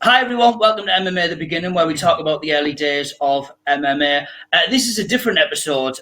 Hi everyone, welcome to MMA The Beginning, where we talk about the early days of MMA. This is a different episode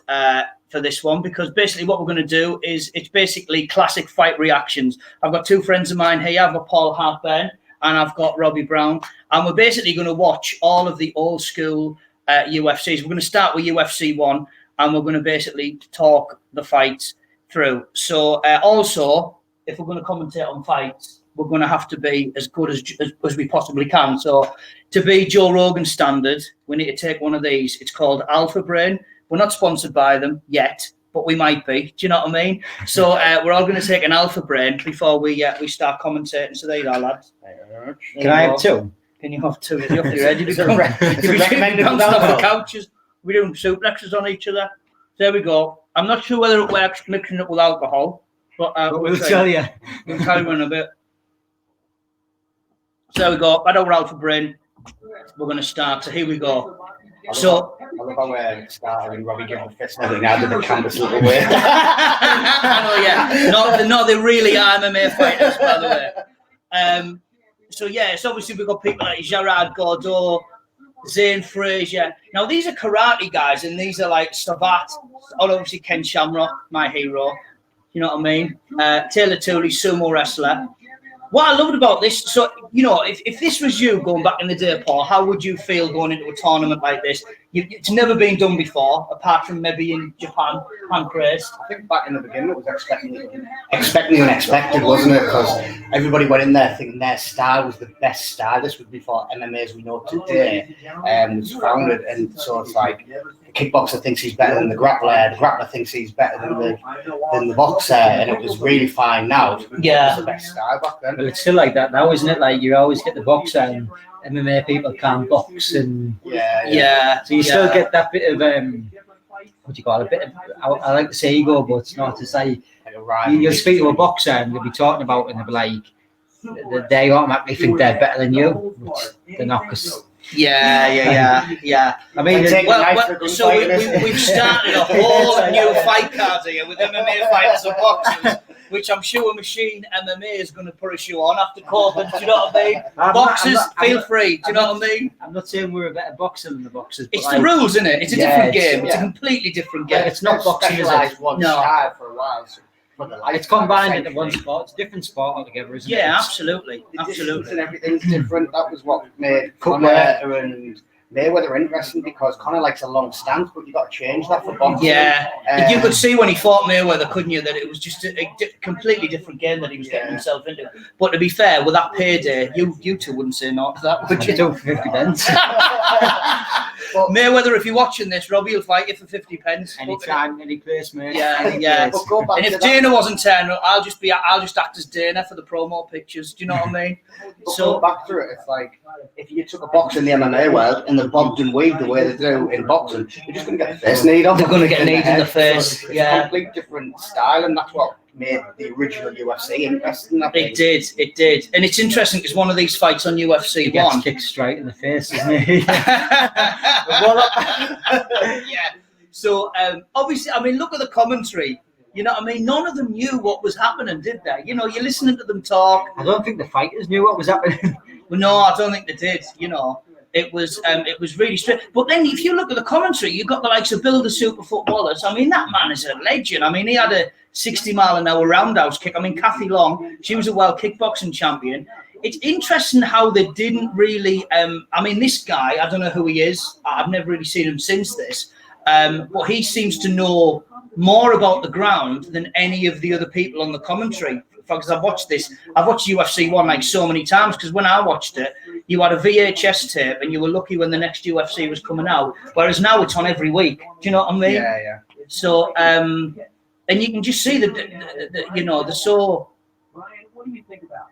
for this one, because basically what we're going to do is it's basically classic fight reactions. I've got two friends of mine here. I've got Paul Hartburn and I've got Robbie Brown, and we're basically going to watch all of the old school UFCs. We're going to start with UFC 1 and we're going to basically talk the fights through. So also, if we're going to commentate on fights, we're going to have to be as good as we possibly can. So to be Joe Rogan standard, we need to take one of these. It's called Alpha Brain. We're not sponsored by them yet, but we might be. Do you know what I mean? So we're all going to take an Alpha Brain before we start commentating. So there you go, lads. Can I have two? Can you have two? You're ready to go. Recommended Bouncing off the couches. We're doing suplexes on each other. There we go. I'm not sure whether it works mixing it with alcohol, but we'll tell you. We'll carry on a bit. So there we go. I don't Alpha Brain. We're going to start. So here we go. I love how we're starting and Robbie giving a fist and everything out of the campus little way. I know, yeah. No, they really are MMA fighters, by the way. So yeah, it's obviously we've got people like Gerard Gordeau, Zane Frazier. Now these are karate guys, and these are like Savat, obviously Ken Shamrock, my hero. You know what I mean? Taylor Tooley, sumo wrestler. What I loved about this, so, you know, if this was you going back in the day, Paul, how would you feel going into a tournament like this? It's never been done before, apart from maybe in Japan, Pancrase. I think back in the beginning it was expecting the unexpected, wasn't it? Because everybody went in there thinking their style was the best style. This was before MMA as we know today was founded, and so it's like the kickboxer thinks he's better than the grappler thinks he's better than the boxer, and it was really fine now. Yeah. It was the best style back then. Well, it's still like that now, isn't it? Like you always get the boxer and MMA people can't box, and so you still get that bit of what do you call it? A bit of, I like to say ego, but it's not to say. You'll speak to a boxer and they'll be talking about it and they'll be like, they automatically think they're better than you, which they're not. Cause Yeah. I mean, so we've started a whole new fight card here with MMA fighters and boxers, which I'm sure Machine MMA is going to put a show on after COVID. Do you know what I mean? Boxers, feel free. Do you know what I mean? I'm not saying we're a better boxer than the boxers. It's the rules, isn't it? It's a different game. It's a completely different game. It's not boxing, is it? No. Style for a while. So it's combined into one sport. It's a different sport altogether, isn't it? Yeah, absolutely. And everything's different. That was what made Conor and Mayweather interesting, because Conor likes a long stance, but you got to change that for boxing. Yeah, you could see when he fought Mayweather, couldn't you, that it was just a completely different game that he was getting himself into. But to be fair, with that payday, you two wouldn't say no to that, would you? Do 50 pence. But Mayweather, if you're watching this, Robbie will fight you for 50 pence. Anytime, any place, mate. Yeah. And if Dana wasn't turning, I'll just act as Dana for the promo pictures. Do you know what I mean? So back through it, it's like if you took a boxer in the MMA world and they bobbed and weaved the way they do in boxing, you're just going to get the face kneed off. They're going to get kneed in the face. It's a completely different style, and that's what made the original UFC interesting. It did. And it's interesting because one of these fights on UFC 1 kicked straight in the face, isn't he? Yeah. So obviously, I mean, look at the commentary. You know what I mean? None of them knew what was happening, did they? You know, you're listening to them talk. I don't think the fighters knew what was happening. Well, no, I don't think they did. You know, it was really straight. But then, if you look at the commentary, you've got the likes of Bill the Superfoot Wallace. I mean, that man is a legend. I mean, he had a 60-mile-an-hour roundhouse kick. I mean, Kathy Long, she was a world kickboxing champion. It's interesting how they didn't really. I mean, this guy, I don't know who he is. I've never really seen him since this. But he seems to know more about the ground than any of the other people on the commentary. Because I've watched UFC 1 like so many times, because when I watched it, you had a VHS tape and you were lucky when the next UFC was coming out, whereas now it's on every week. Do you know what I mean? Yeah. So, and you can just see that, you know, they're so... Ryan, what do you think about?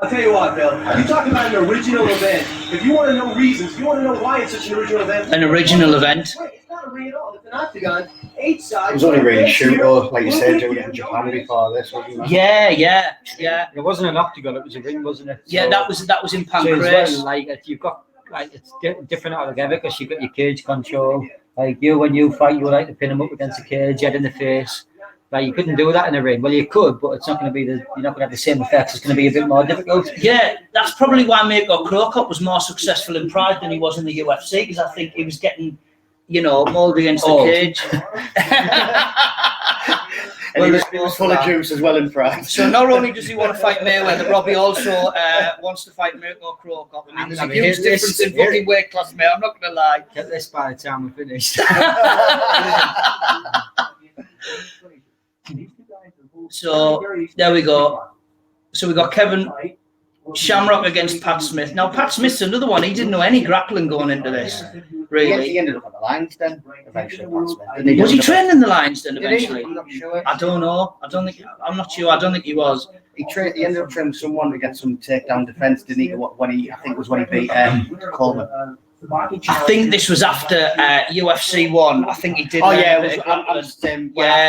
I'll tell you what, Bill. You talking about an original event. If you want to know reasons, if you want to know why it's such an original event. An original event? It's not a ring at all. It's an octagon. 8 sides. It was only really shooter, like you said, doing it in Japan before this, wasn't it? Yeah. It wasn't an octagon, it was a ring, wasn't it? Yeah, that was in Pancrase. So like, you've got, like, it's different altogether, because you've got your cage control. Like, when you fight, you like to pin them up against the cage, head in the face. Like you couldn't do that in a ring. Well, you could, but it's not going to be you're not going to have the same effects. It's going to be a bit more difficult. Yeah, that's probably why Mirko Cro Cop was more successful in Pride than he was in the UFC, because I think he was getting, mould against the cage. And he was full of juice as well in Pride. So not only does he want to fight Mayweather, Robbie also wants to fight Mirko Cro Cop. I mean, there's a huge difference in fucking weight class, mate. I'm not going to lie. Get this by the time we're finished. So there we go. So we got Kevin Shamrock against Pat Smith. Now Pat Smith's another one. He didn't know any grappling going into this. Really, he ended up at the Lions Den eventually. Was he training in the Lions Den eventually? I'm not sure. I don't know. I'm not sure. I don't think he was. He ended up training someone to get some takedown defense, didn't he? When he beat Coleman. I think this was after UFC 1. I think he did. Oh yeah,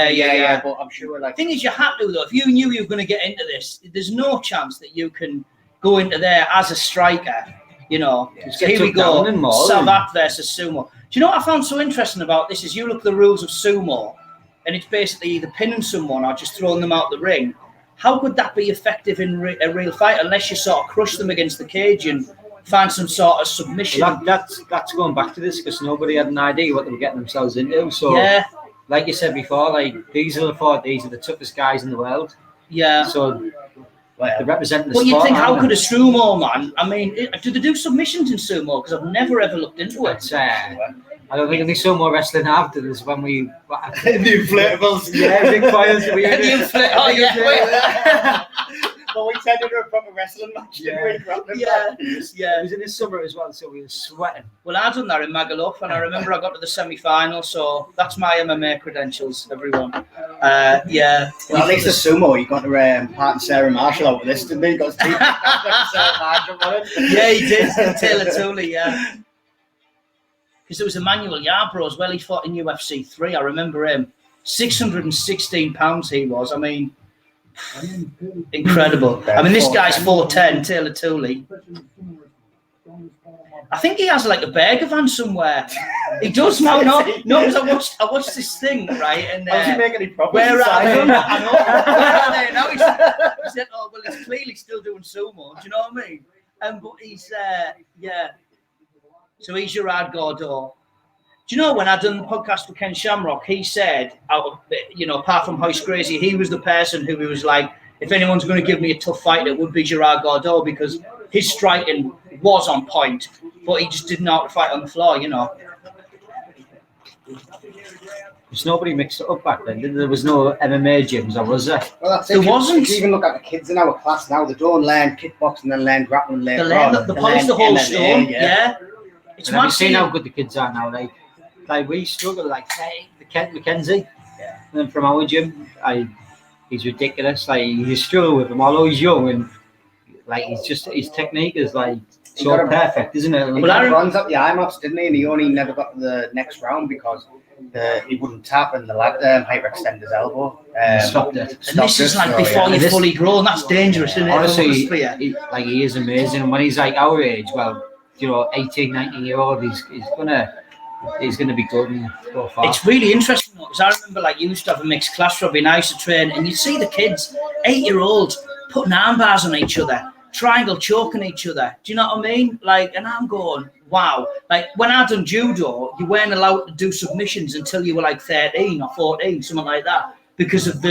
yeah. But I'm sure. Like, thing is, you had to though. If you knew you were going to get into this, there's no chance that you can go into there as a striker. So here we go. Savat versus Sumo. Do you know what I found so interesting about this? Is you look at the rules of Sumo, and it's basically either pinning someone or just throwing them out the ring. How could that be effective in a real fight unless you sort of crush them against the cage and find some sort of submission? Well, that's going back to this because nobody had an idea what they were getting themselves into. So, like you said before, these are the toughest guys in the world. Yeah. So they're representing the sport. Well, you think, how could a sumo man? I mean, do they do submissions in sumo? Because I've never ever looked into it. I don't think any sumo wrestling after this when we the inflatables. Yeah, big fires. Oh yeah. But we turned into a proper wrestling match. It was in the summer as well, so we were sweating. Well, I done that in Magaluf, and I remember I got to the semi-final, so that's my MMA credentials, everyone. Well, at least the sumo, you got to part Sarah Marshall out of this, didn't he? Got his teeth Sarah Marshall on it. Yeah, he did. Taylor Tooley, yeah. Because there was Emmanuel Yarbrough as well. He fought in UFC 3. I remember him. 616 pounds he was. I mean, incredible. I mean, this guy's 4'10", Taylor Tooley. I think he has like a burger van somewhere. He does now. No, because I watched this thing, right? And how does he make any profit? Where are they? I know. Where are they now? He said, "Oh well, he's clearly still doing sumo." Do you know what I mean? But he's So he's Gerard Gordeau. Do you know when I done the podcast with Ken Shamrock, he said, apart from Hoist Gracie, he was the person who was like, if anyone's going to give me a tough fight, it would be Gerard Gordeau because his striking was on point, but he just didn't know how to fight on the floor, There's nobody mixed it up back then. There was no MMA gyms, or was there? Well, that's there wasn't. If you even look at the kids in our class now, they don't learn kickboxing and learn grappling later on. They polish the whole stone, yeah. It's have you seen how good the kids are now? Like we struggle, the Kent McKenzie, and then from our gym, he's ridiculous. You struggle with him, although he's young and his technique is so perfect, isn't it? Well, he runs up the IMAPs, didn't he? And he only never got to the next round because he wouldn't tap and the lad hyperextend his elbow. Stopped it. And this is before you're fully grown. That's dangerous, isn't it? Honestly, he is amazing. And when he's our age, 18, 19-year-old, he's gonna be good and go far. It's really interesting because I remember you used to have a mixed class, Robbie, and I used to train, and you'd see the kids, 8-year-olds, putting arm bars on each other, triangle choking each other. Do you know what I mean? And I'm going, wow. When I done judo, you weren't allowed to do submissions until you were 13 or 14, something like that, because of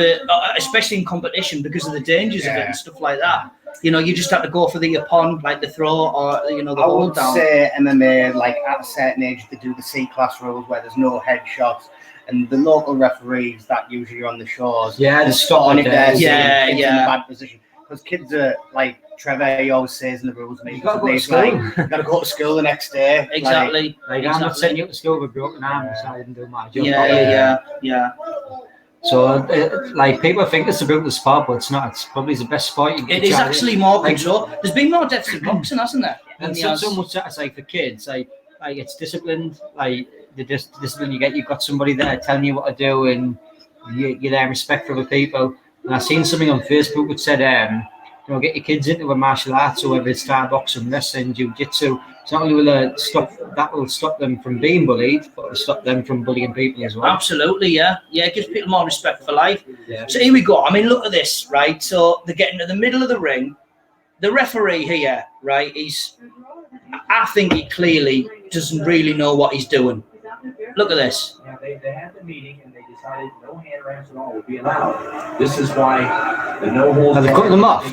especially in competition, because of the dangers of it and stuff like that. You just have to go for the upon, the throw or the hold down. I would say MMA, at a certain age, they do the C-class rules where there's no headshots, and the local referees that usually are on the shores. Yeah, they stop on it there. In a bad position because kids are Trevor. He always says in the rules, you got to go to school. You got to go to school the next day. Exactly. I'm not sending you to school with a broken arm, so I didn't do my job. Yeah. So, people think it's about the sport, but it's not. It's probably the best sport you can It is actually more control. There's been more depth in boxing, hasn't there? And so much that it's for kids. It's disciplined. The discipline you get, you've got somebody there telling you what to do, and you're there respect for other people. And I seen something on Facebook which said, get your kids into a martial arts, so whether it's Thai boxing, wrestling, jiu-jitsu, not only will stop them from being bullied, but it'll stop them from bullying people as well. Absolutely, yeah. It gives people more respect for life. Yeah. So here we go. I mean, look at this, right? So they're getting to the middle of the ring. The referee here, right? I think he clearly doesn't really know what he's doing. Look at this. Yeah, they had the meeting and they decided no hand grabs at all would be allowed. This is why the no hold. Are they cutting them off?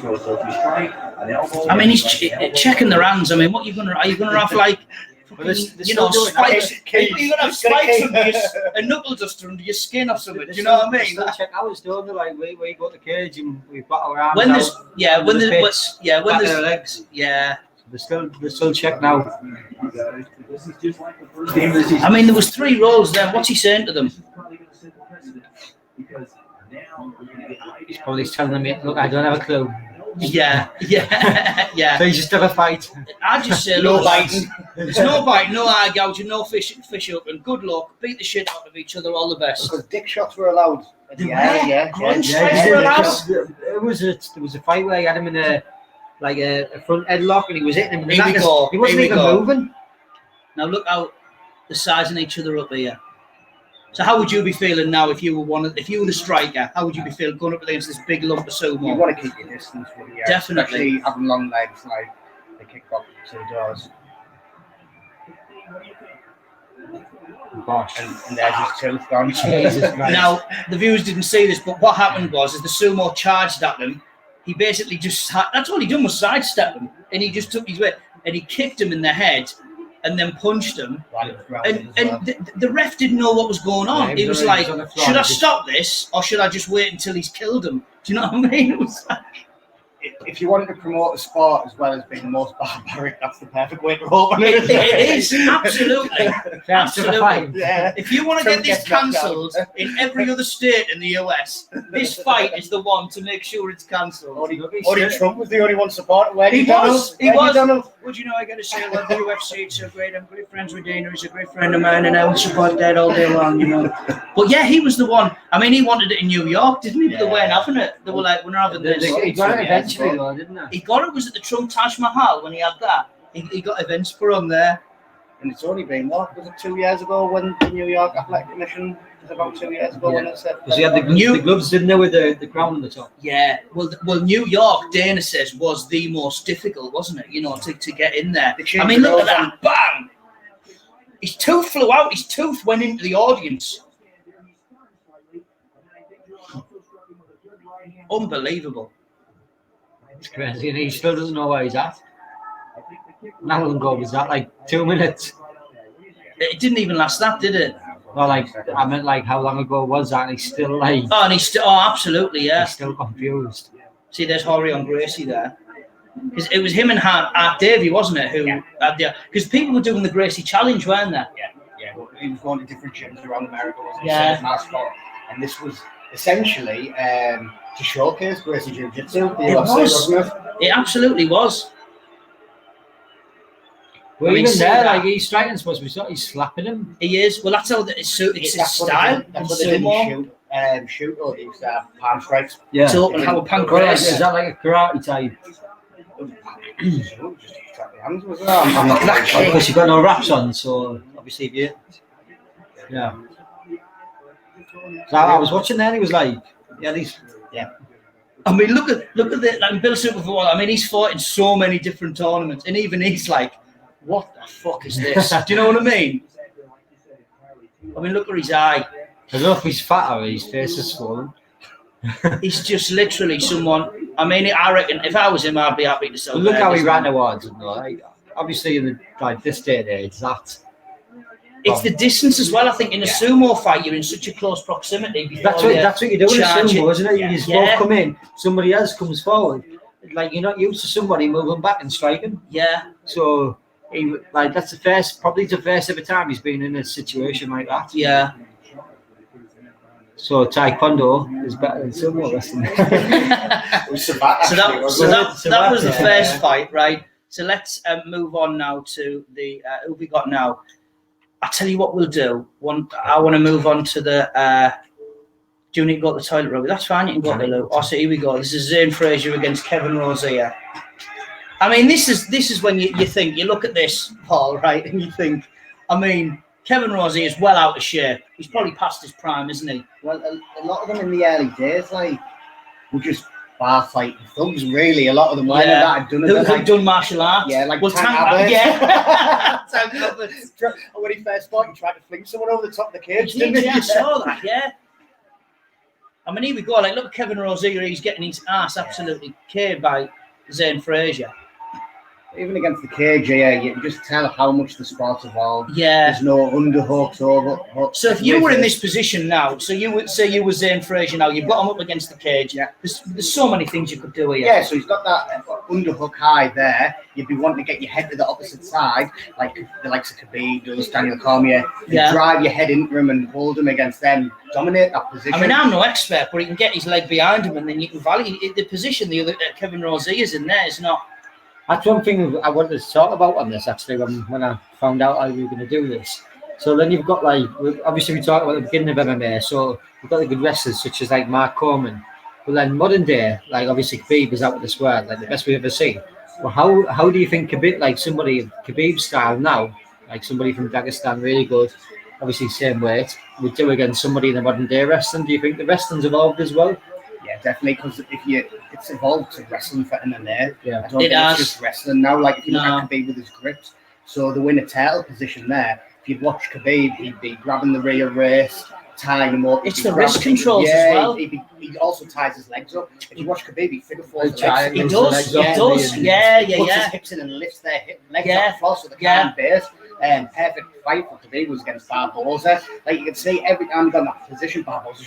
I mean, he's checking their hands. I mean, what are you gonna have like? Spikes. You're gonna have spikes under a knuckle duster under your skin or something. Do you know what I mean? Check ours, don't they? Like we go to the cage and we battle around. When there's legs. Yeah. They're still checked now. I mean, there was 3 rolls there. What's he saying to them? He's probably telling them, look, I don't have a clue. Yeah. So you just have a fight. I just say, No look, biting. There's no biting, no eye gouging, no fish up, and good luck. Beat the shit out of each other. All the best. Because dick shots were allowed. Yeah. There was a fight where I had him in a front headlock and he was hitting him. He wasn't even moving. Now look how they're sizing each other up here. So how would you be feeling now if you were the striker? How would you be feeling going up against this big lump of sumo? You want to keep your distance from you. Definitely. Especially having long legs like the kickboxer does. Gosh. And there's his tooth gone. Now, the viewers didn't see this, but what happened was, as the sumo charged at them, he basically that's all he done was sidestep him. And he just took his weight and he kicked him in the head and then punched him. The ref didn't know what was going on. Yeah, he was like, should I stop this or should I just wait until he's killed him? Do you know what I mean? It was like, if you wanted to promote a sport as well as being the most barbaric, that's the perfect way to open it. It is, absolutely. Absolutely. Yeah. If you want to get this cancelled in every other state in the US, this fight is the one to make sure it's cancelled. Only Trump was the only one supporting. He was. Would you know, I got to say, I love the UFC. It's so great. I'm great friends with Dana. He's a great friend of mine, and I would support that all day long, you know. But yeah, he was the one. I mean, he wanted it in New York, didn't he? But they weren't having it. They were like, we're not having this. He got it eventually, though, didn't he? He got it. Was it the Trump Taj Mahal when he had that? He got events put on there. And it's only been, what, was it 2 years ago when the New York Athletic Commission, was about 2 years ago when it said... Because he had the gloves, didn't they, with the crown on the top? Yeah, well, New York, Dana says, was the most difficult, wasn't it? You know, to get in there. I mean, look at that, bang! His tooth flew out, his tooth went into the audience. Unbelievable. It's crazy, and he still doesn't know where he's at. And how long ago was that? Like 2 minutes? It didn't even last that, did it? Well, I meant how long ago was that? And he's still absolutely, yeah. He's still confused. See, there's Horion Gracie there. Because it was him and Art Davey, wasn't it? Who had the, because people were doing the Gracie challenge, weren't they? Yeah. Well, he was going to different gyms around America, wasn't he? Yeah. Mascot. And this was essentially to showcase Gracie Jiu-Jitsu. It absolutely was. Well, even there, like he's striking supposed to be, he's slapping him. He is. Well, that's how it's his style. That's what they didn't shoot or these palm strikes. Yeah. To open how a pancreas. Is that like a karate type? I'm not quite sure. Because you've got no wraps on, so obviously yeah. So I was watching there, and he was like, yeah. I mean, look at the like Bill Superfootball. I mean, he's fought in so many different tournaments, and even he's like, what the fuck is this? Do you know what I mean? I mean, look at his eye. I don't know if he's fat or his face is swollen. He's just literally someone. I mean, I reckon if I was him, I'd be happy to sell. Look how he ran towards him, though. Like, obviously, in this day and age, it's the distance as well. I think in a sumo fight, you're in such a close proximity. That's what you do in a sumo, isn't it? You just both come in, somebody else comes forward. Like, you're not used to somebody moving back and striking. Yeah. So, that's probably the first ever time he's been in a situation like that. Yeah. So Taekwondo is better than sumo wrestling. That was the first fight, right? So let's move on now to the who we got now. I tell you what we'll do. I want to move on to the. Do you need to go to the toilet, Robbie? That's fine. You can go to the loo. Oh, so here we go. This is Zane Frazier against Kevin Rosier. I mean, this is when you think, you look at this, Paul, right, and you think, I mean, Kevin Rossi is well out of shape. He's probably past his prime, isn't he? Well, a lot of them in the early days, like, were just bar fighting thugs, really. A lot of them weren't that had done it. Who've done martial arts. Yeah, like Tank Abbott. Yeah. Tank Abbott. When he first fought, he tried to fling someone over the top of the cage. I saw that, yeah. I mean, here we go. Like, look at Kevin Rosier. He's getting his ass absolutely caved by Zane Frazier. Even against the cage, yeah, you can just tell how much the sport's evolved. Yeah. There's no underhooks, overhooks. So if you were in this position now, so you would say you were Zane Frazier now, you've got him up against the cage. Yeah. There's so many things you could do here. Yeah, so he's got that underhook high there. You'd be wanting to get your head to the opposite side, like the likes of Khabib does, Daniel Cormier. Yeah. Drive your head into him and hold him against them. Dominate that position. I mean, I'm no expert, but he can get his leg behind him, and then you can value the position Kevin Rosier's in there is not. That's one thing I wanted to talk about on this, actually, when I found out how we were going to do this. So then you've got, like, obviously we talked about the beginning of MMA, so you've got the good wrestlers such as, like, Mark Coleman. But then modern day, like, obviously Khabib is out of this world, like, the best we've ever seen. Well, how do you think Khabib, like, somebody of Khabib's style now, like somebody from Dagestan, really good, obviously same weight, would do against somebody in the modern day wrestling? Do you think the wrestling's evolved as well? Yeah, definitely, because it's evolved to wrestling for MMA. Yeah, I don't think it's just wrestling now. Like, if you look at Khabib with his grips, so the winner title position there, if you'd watch Khabib, he'd be grabbing the rear waist, tying him up. It's the wrist controls as well. He also ties his legs up. If you watch Khabib, he figure fours the legs. He does. Puts his hips in and lifts their legs up close to the can't base. Perfect fight for Khabib was against Barboza. Like, you can see every time he got in that position, Barboza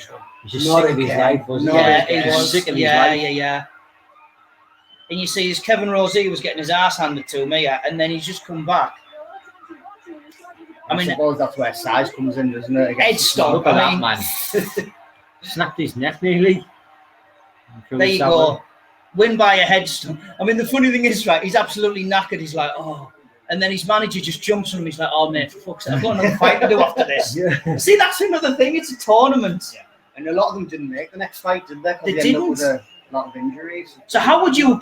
just sick of his life, wasn't he? Yeah, he was sick of his life. Yeah. And you see, as Kevin Rosier was getting his ass handed to him, and then he's just come back. I suppose that's where size comes in, doesn't it? Head stop. Look at that, man. Snapped his neck nearly. There you go. Win by a head stomp. I mean, the funny thing is, right, he's absolutely knackered. He's like, oh. And then his manager just jumps on him. He's like, oh, mate, for fuck's sake, I've got another fight to do after this. Yeah. See, that's another thing. It's a tournament. Yeah. And a lot of them didn't make the next fight, did they? They didn't. Up with a lot of injuries. So how would you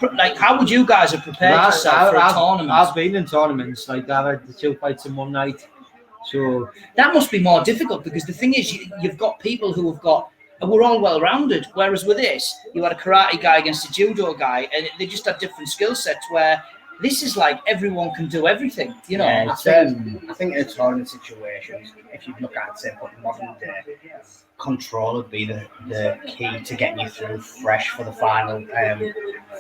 guys have prepared yourself for a tournament? I've been in tournaments. Like, I've had the 2 fights in one night. So that must be more difficult, because the thing is, you've got people who have got, we're all well-rounded. Whereas with this, you had a karate guy against a judo guy, and they just had different skill sets, where this is like everyone can do everything, you know. Yeah, I think in a tournament situation, if you look at, say, modern day, control would be the key to getting you through fresh for the final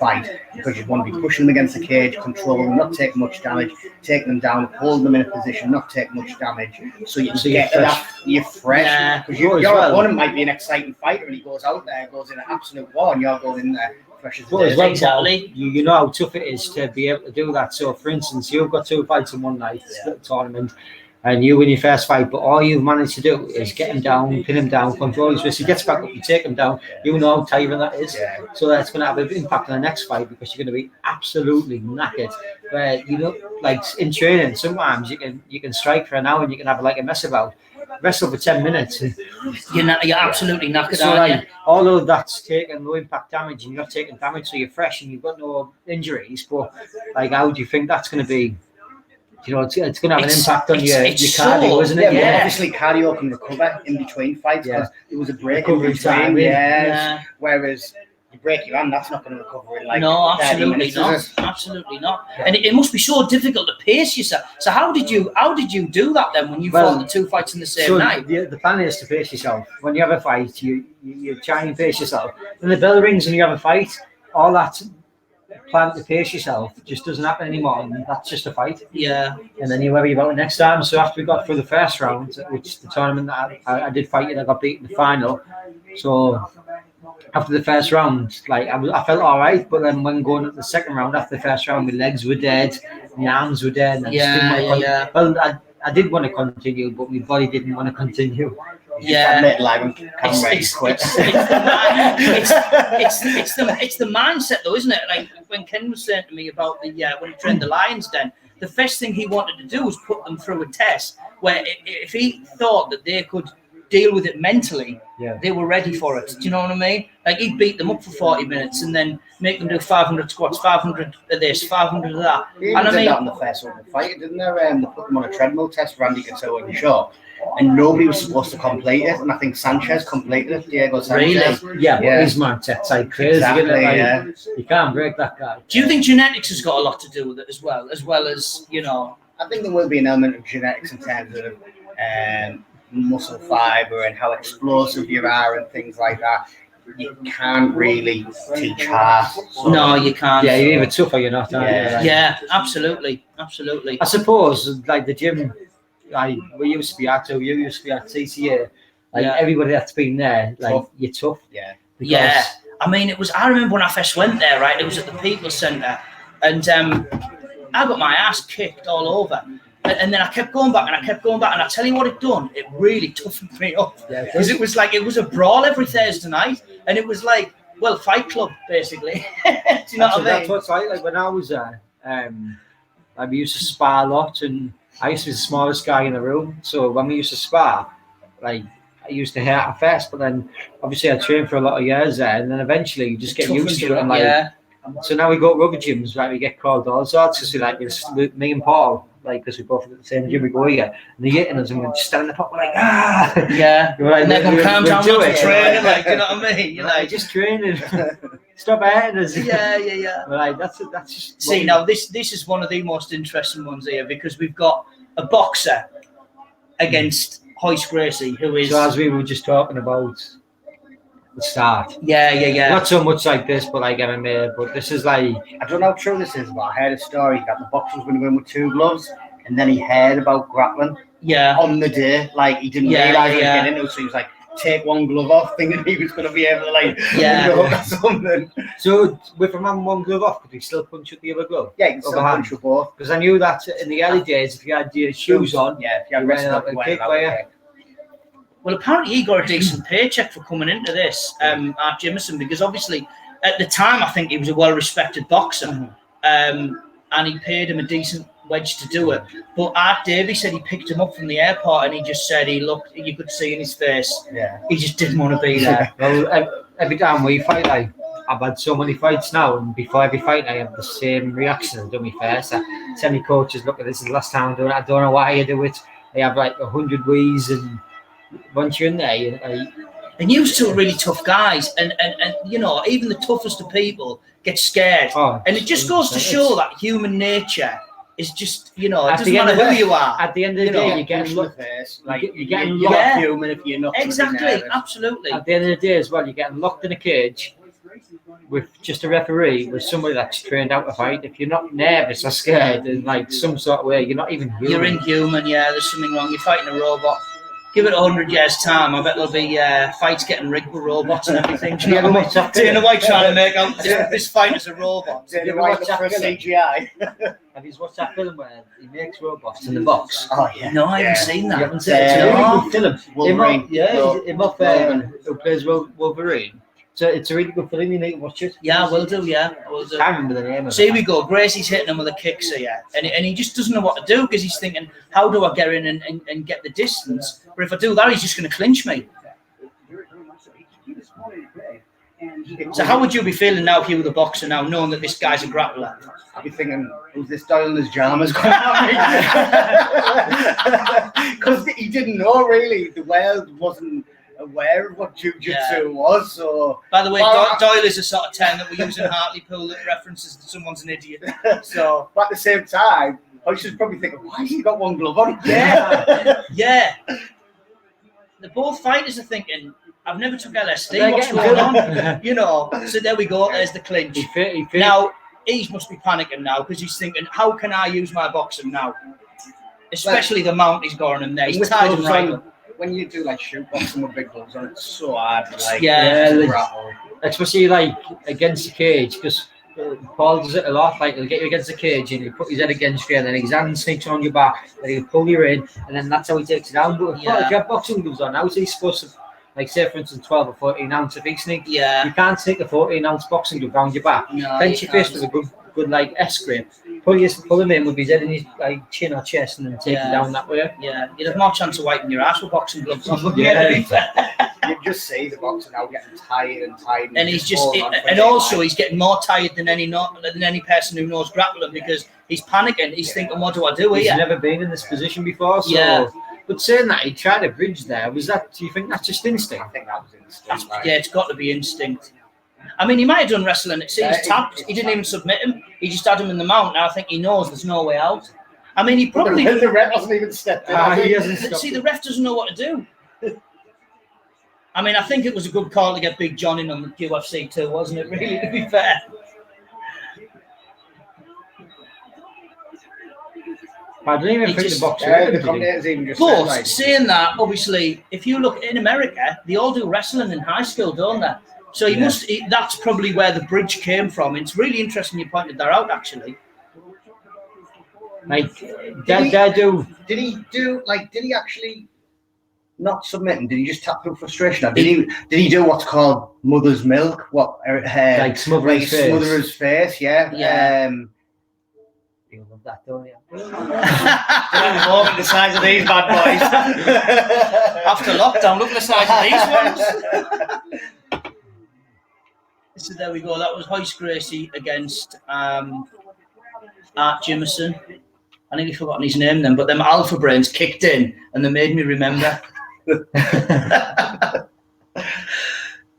fight, because you want to be pushing them against the cage, control them, not take much damage, take them down, hold them in a position, not take much damage, so you can get that you're fresh. Because your opponent might be an exciting fighter, and he goes out there, goes in an absolute war, and you're going in there. Exactly. You know how tough it is to be able to do that. So, for instance, you've got 2 fights in one night, tournament, and you win your first fight, but all you've managed to do is get him down, pin him down, control his wrist. He gets back up, you take him down. You know how tiring that is. Yeah. So that's going to have an impact on the next fight, because you're going to be absolutely knackered. Where, you know, like in training, sometimes you can strike for an hour and you can have like a mess about. Wrestle for 10 minutes. You're absolutely knackered, so, aren't like, you? Although that's taking low impact damage and you're not taking damage, so you're fresh and you've got no injuries. But like, how do you think that's going to be? You know, it's going to have an impact on your cardio, isn't it? Yeah, obviously cardio can recover in between fights, because there was a break in between. Time, Whereas you break your hand, that's not going to recover in like no, 30 absolutely minutes, not. Absolutely not. Yeah. And it must be so difficult to pace yourself. So how did you do that then when you fought the 2 fights in the same night? The plan is to pace yourself. When you have a fight, you try and pace yourself. When the bell rings and you have a fight, all that plan to pace yourself just doesn't happen anymore, and that's just a fight. Yeah. And then you worry about it next time. So after we got through the first round, which the tournament that I did fight in, I got beat in the final. So after the first round, like I felt all right, but then when going into the second round, after the first round, my legs were dead, my arms were dead. And Well, I did want to continue, but my body didn't want to continue. Yeah, it's the mindset, though, isn't it? Like when Ken was saying to me about the when he trained the Lions Den, the first thing he wanted to do was put them through a test where if he thought that they could deal with it mentally, Yeah. they were ready for it. Do you know what I mean? Like he'd beat them up for 40 minutes and then make them do 500 squats, 500 of this, 500 of that. They And I did mean, that in the first Ultimate Fighter, didn't they? They put them on a treadmill test, Randy Couture and Shaw, and nobody was supposed to complete it. And I think Sanchez completed it, Diego Sanchez. Really? Yeah, but his mindset's like crazy. Exactly, Like, yeah. You can't break that guy. do you think genetics has got a lot to do with it as well as, you know? I think there will be an element of genetics in terms of muscle fiber and how explosive you are and things like that. You can't really teach heart. So, No, you can't. Yeah, you're either tough or you're not. Aren't you? Yeah. Like, Yeah, absolutely. Absolutely. I suppose, like the gym, like we used to be at, or you used to be at TCA, like Yeah. everybody that's been there, like Tough. you're tough. Yeah. Because, Yeah. I mean, I remember when I first went there, right? It was at the People's Centre. And I got my ass kicked all over. And then I kept going back and I kept going back. And I tell you what it done, it really toughened me up. Yeah, Because it was a brawl every Thursday night. And it was like, well, Fight Club, basically. Do you know what I that's mean? what it's like when I was there. Like we used to spar a lot, and I used to be the smallest guy in the room. So when we used to spar, like I used to hate at first, but then obviously I trained for a lot of years there, and then eventually you just get used to it. And like, Yeah. so now we go to rugby gyms, right? We get called all sorts because we like me and Paul, like because we both at the same gym. We go here, and they're hitting us, and we just stand in the pot. We're like, ah, Yeah. We're like, And they're going to calm down do to it. training, like, you know what I mean? You're You're like, like, just training. Stop hurting us. yeah. We're like, that's just. See, now this is one of the most interesting ones here because we've got a boxer against Hoist Gracie, who is So as we were just talking about the start, yeah. not so much like this, but like MMA. But this is like, I don't know how true this is, but I heard a story that the boxer was going to go in with 2 gloves, and then he heard about grappling Yeah, on the day. Like he didn't Yeah, realise he was yeah. getting into it, so he was like, take 1 glove off, thinking he was going to be able to like Yeah. hook or something. so with a man 1 glove off, could he still punch with the other glove? Yeah, you can still Overhand. punch with both. Because I knew that in the early days, if you had your shoes on, Yeah, if you had you wrestling, ran out you a went kick out, where yeah. well, apparently he got a decent paycheck for coming into this, Art Jimison, because obviously at the time I think he was a well-respected boxer, and he paid him a decent wedge to do it. But Art Davey said he picked him up from the airport, and he just said you could see in his face, Yeah. he just didn't want to be there. well, every time we fight, like I've had so many fights now, and before every fight, I have the same reaction. I've done me first. I tell my coaches, look, this is the last time I'm doing it. I don't know why I do it. I have like 100 wheeze, and once you're in there, And you two are really tough guys, and you know, even the toughest of people get scared. And it just goes to show that human nature is just, you know, it At doesn't the end matter of who the- you are. at the end of the You know, day, Yeah, you're getting punch in the looked. face. Like, Like you're getting you're locked. not human if you're not Exactly, absolutely. At the end of the day, as well, you're getting locked in a cage with just a referee, with somebody that's trained out to fight. If you're not nervous or scared in like some sort of way, you're not even human. You're inhuman, yeah, there's something wrong. You're fighting a robot. Give it 100 years' time, I bet there'll be fights getting rigged with robots and everything. Do you know what I mean? Dana White trying to make out this fight as a robot. Dana ever White watch that for film? CGI. Have you watched that film where he makes robots in the box? Oh yeah. No, I haven't seen You that. haven't seen it? It's a Yeah. really good film. Wolverine. Who plays Wolverine. So it's a really good film. You need to watch it. Yeah, I will do, yeah. I will do. I can't remember the name of So it. here we go. Gracie's hitting him with a kick, so yeah. And he just doesn't know what to do because he's thinking, how do I get in and get the distance? But if I do that, he's just going to clinch me. So how would you be feeling now if you were the boxer now, knowing that this guy's a grappler? I'd be thinking, who's this Doyle in his jammers going on? Because he didn't know really. The world wasn't aware of what jiu-jitsu was. So, By the way, Well, Doyle is a sort of term that we use in Hartlepool that references that someone's an idiot. So but at the same time, I was just probably thinking, why has he got 1 glove on? yeah, yeah. The both fighters are thinking, I've never took LSD. What's going on? You know. So there we go. There's the clinch. Now he must be panicking now because he's thinking, how can I use my boxing now? Especially the mount he's got on him there. He's With tied him gloves right on, up. when you do like shoot boxing with big gloves on, it's so hard. Like, Yeah, to like- grapple. Especially like against the cage, because Paul does it a lot. Like he'll get you against the cage and he'll put his head against you, and then his hand sneaks on your back, and he'll pull you in, and then that's how he takes it down. But if you have boxing gloves on, how is he supposed to, like say for instance 12 or 14 ounce if he sneaks? Yeah. You can't take a 14 ounce boxing glove round your back. No, Clench you your face can't. with a good like S grip, pull him in with his head in his like chin or chest, and then take it down that way. Yeah, you'd have more chance of wiping your ass with boxing gloves on. You just see the boxer now getting tired and tired, and he's just, and also he's getting more tired than any person who knows grappling because he's panicking. He's thinking, "What do I do here?" He's never been in this position before, so. But saying that, he tried a bridge there. Was that? Do you think that's just instinct? I think that was instinct. Right? Yeah, it's got to be instinct. I mean, he might have done wrestling. He's tapped. He didn't even submit him. He just had him in the mount. Now I think he knows there's no way out. I mean, he probably the ref hasn't even stepped in. He hasn't. See, the ref doesn't know what to do. I mean, I think it was a good call to get Big John in on the UFC too, wasn't it? Really, to be fair. I don't even think the boxer. But saying that, obviously, if you look in America, they all do wrestling in high school, don't they? So you must. That's probably where the bridge came from. It's really interesting you pointed that out, actually. Like, did he actually not submit him? Did he just tap through frustration? Or did he do what's called mother's milk? What like smother his face? Yeah. You love that, don't you? The size of these bad boys. After lockdown, look at the size of these ones. So there we go. That was Hoist Gracie against Art Jimmerson. I nearly forgotten his name then, but them alpha brains kicked in and they made me remember. There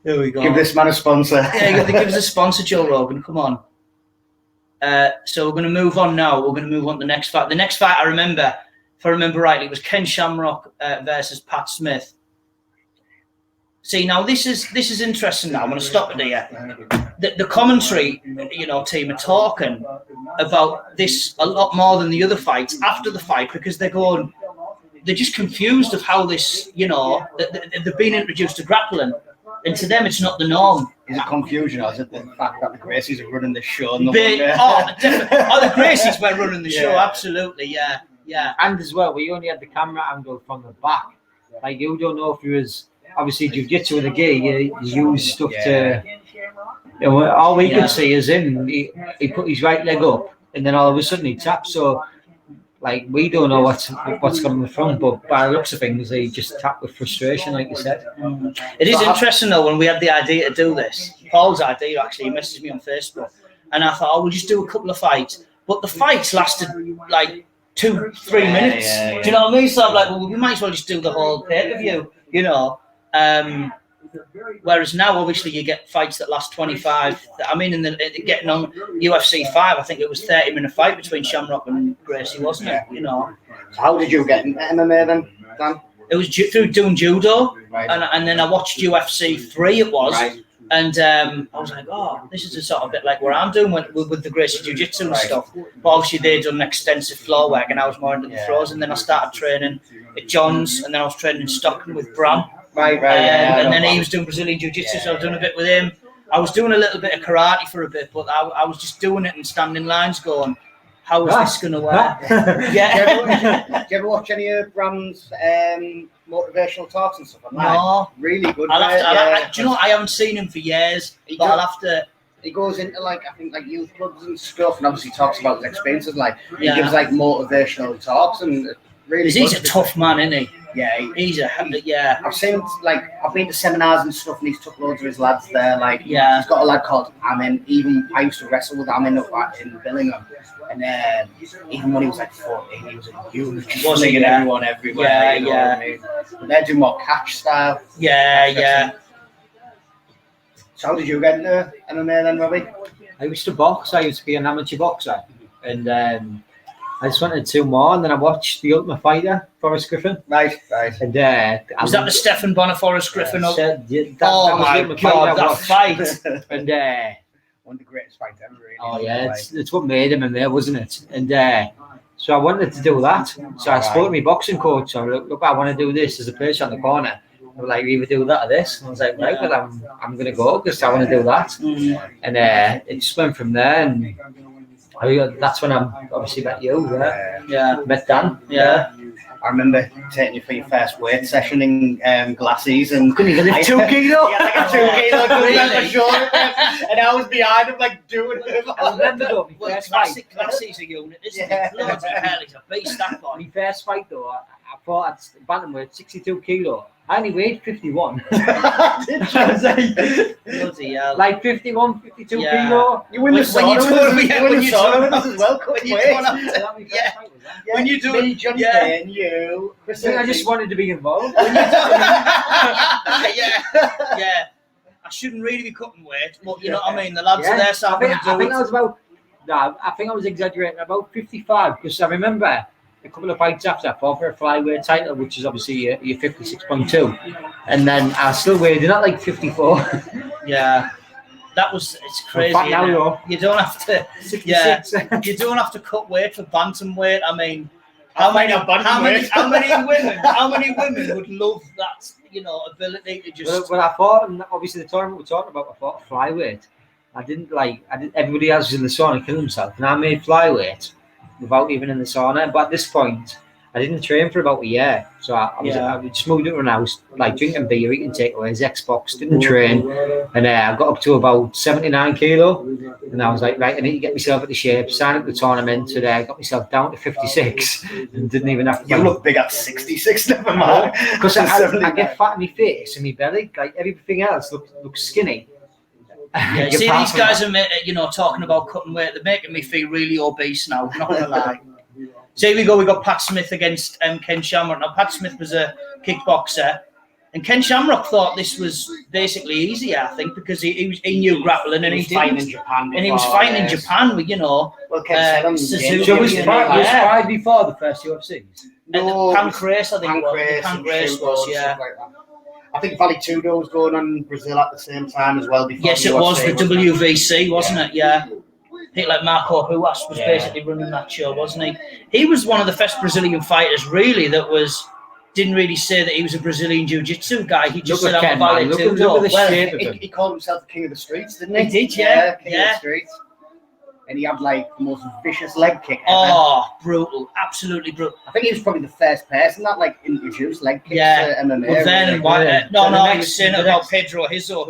we go. Give this man a sponsor. Yeah, give us a sponsor, Joe Rogan. Come on. So we're going to move on now. We're going to move on to the next fight. The next fight, I remember, if I remember rightly, it was Ken Shamrock versus Pat Smith. See, now this is interesting. Now I'm going to stop it here. The commentary, team are talking about this a lot more than the other fights after the fight because they're just confused of how this, they've been introduced to grappling, and to them it's not the norm. Is it confusion, or is it the fact that the Gracies are running the show? Definitely. The Gracies were running the show. Absolutely, yeah. And as well, we only had the camera angle from the back. Like, you don't know if he was obviously jiu-jitsu in the gi. You use stuff to. All we could see is him. He put his right leg up, and then all of a sudden he tapped. So, like, we don't know what's coming from, but by the looks of things, he just tapped with frustration, like you said. It is interesting though when we had the idea to do this. Paul's idea actually, he messaged me on Facebook, and I thought, we'll just do a couple of fights. But the fights lasted like 2-3 minutes. Do you know what I mean? So I'm like, well, we might as well just do the whole pay-per-view, Whereas now, obviously, you get fights that last 25. I mean, getting on UFC 5, I think it was 30-minute fight between Shamrock and Gracie, wasn't it? So how did you get into MMA then, Dan? It was through doing judo, right. and then I watched UFC 3. It was, right. And I was like, oh, this is a sort of bit like what I'm doing with the Gracie Jiu-Jitsu and stuff. But obviously, they'd done extensive floor work, and I was more into the throws. And then I started training at John's, and then I was training in Stockton with Bram. Right. And then he was doing Brazilian Jiu-Jitsu, so I was doing a bit with him. I was doing a little bit of karate for a bit, but I was just doing it and standing in lines going, how is this going to work? Do you ever watch any of Bram's motivational talks and stuff like that? No. Really good. Do you know what? I haven't seen him for years, but I'll have to. He goes into like youth clubs and stuff, and obviously talks about his experiences. Like he gives like motivational talks, and really. He's a tough man, isn't he? Yeah, he's I've seen I've been to seminars and stuff, and he's took loads of his lads there. Like he's got a lad called Amin. Even I used to wrestle with Amin up in Billingham, and even when he was like 14, he was a huge, slinging everyone everywhere. You know what I mean? But they're doing more catch style. Yeah. So how did you get into MMA then, Robbie? I used to box. I used to be an amateur boxer, and I just wanted 2 more, and then I watched The Ultimate Fighter, Forrest Griffin. Right. And was that the Stephen Bonner Forrest Griffin? Oh my God, that fight! And one of the greatest fights ever. Really. Oh yeah, it's what made him in there, wasn't it? And so I wanted to do that. So I spoke to my boxing coach. So look, I want to do this. There's a place on the corner. I was like, either do that or this. And I was like, right, well, I'm going to go because I want to do that. And it just went from there. And that's when I obviously met you. Met Dan. I remember taking you for your first weight session in glasses and couldn't even lift 2 kilo. Yeah, like a 2 kilo Really? shoulder, and I was behind him like doing it. I remember though, my first fight. Glasses a unit, isn't Yeah. it? Bloody hell, he's a beast, that boy. My first fight though, I fought at bantamweight 62 kilo. I only weighed 51. Bloody hell. Like 51, 52 Yeah. kilo. You win the sauna as well. When you don't have to, yeah. When you do me, Johnny Payne, you, Chris. I just wanted to be involved. yeah. I shouldn't really be cutting weight, but you know what I mean. The lads are there, so I think I was about. No, I think I was exaggerating. About 55, because I remember a couple of fights after I fought for a flyweight title, which is obviously your 56.2, and then I still weighed in at like 54. Yeah. That was, it's crazy. Well, now, though. You don't have to, 66. you don't have to cut weight for bantamweight. I mean, How how many women would love that, you know, ability to just. When I fought, and obviously the tournament we're talking about, I fought flyweight. Everybody else was in the sauna killing himself, and I made flyweight without even in the sauna. But at this point, I didn't train for about a year, so I just moved it around the house, like drinking beer, eating takeaways, Xbox, didn't train, and I got up to about 79 kilo, and I was like, right, I need to get myself into shape, signed up the tournament, and I got myself down to 56, and didn't even have to. You look big at 66, never mind. Because I get fat in my face and my belly, like everything else looks skinny. Yeah, see, these guys are, you know, talking about cutting weight. They're making me feel really obese now. I'm not gonna lie. So here we go. We got Pat Smith against Ken Shamrock. Now Pat Smith was a kickboxer, and Ken Shamrock thought this was basically easier, I think, because he knew grappling and he was fighting in Japan. And he was fighting in Japan with, you know, Well, Ken said Suzuki. So was fight before the first UFCs? No, Pancrase, I think it was. Pancrase Pancrase was, yeah. Like that. I think Valley Tudo was going on in Brazil at the same time as well. Before Yes, it was the WVC, wasn't it? Yeah. People like Marco Ruas was basically running that show, wasn't he? He was one of the first Brazilian fighters, really, that didn't really say that he was a Brazilian jiu-jitsu guy. He just said, I'm a Valley Tudo. He called himself the King of the Streets, didn't he? He did, yeah. King of the Streets. And he had like the most vicious leg kick ever. Oh, brutal. Absolutely brutal. I think he was probably the first person that like introduced leg kicks to MMA. Well, then, I was saying about Pedro Hizo,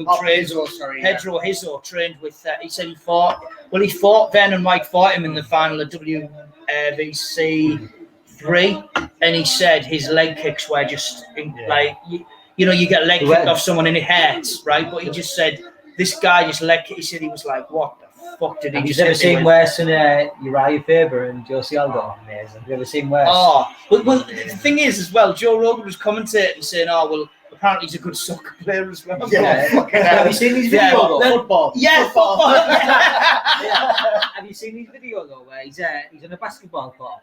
Pedro Hizo trained with, he said he fought Vernon White fought him in the final of WVC 3, and he said his leg kicks were just like, you know, you get a leg kicked off someone and it hurts, right? But he just said, this guy just leg kicked, he said he was like, what the fuck did he just ever seen worse than Uriah Faber and Josie Aldo? Amazing. Have you ever seen worse? Oh, well, the thing is as well, Joe Rogan was commentating saying, oh, well, apparently he's a good soccer player as well. Yeah. Have you seen these videos? Football. Yeah, football. Have you seen these videos though, where he's in a basketball court,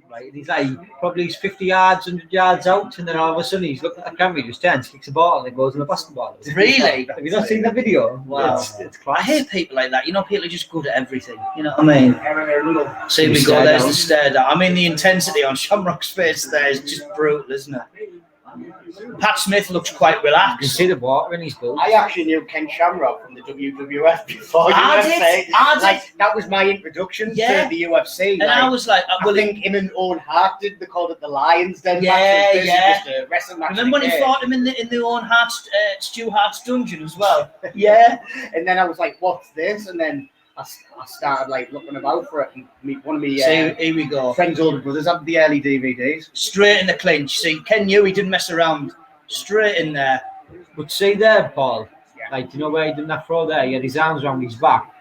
right? And he's like probably 50 yards, 100 yards out, and then all of a sudden he's looking at the camera, he just turns, kicks a ball, and it goes in the basketball. Really? Have you not seen the video? Wow. It's class. I hate people like that. You know, people are just good at everything. You know what I mean? See, we go, there's the stare down. I mean, the intensity on Shamrock's face there is just brutal, isn't it? Pat Smith looks quite relaxed. You can see the water in his boots. I actually knew Ken Shamrock from the WWF before I UFC. Like, that was my introduction to the UFC. And I was like, I think him and Owen Hart did. They called it the Lions Den match. Just a wrestling match. Remember when he fought him in the Owen Hart, Stu Hart's dungeon as well? Yeah. And then I was like, what's this? And then I started like looking about for it, and one of my here we go. friends' older brothers had the early DVDs. Straight in the clinch. See, Ken knew he didn't mess around. Straight in there. But see there, Paul. Like, you know where he did that throw there? He had his arms around his back.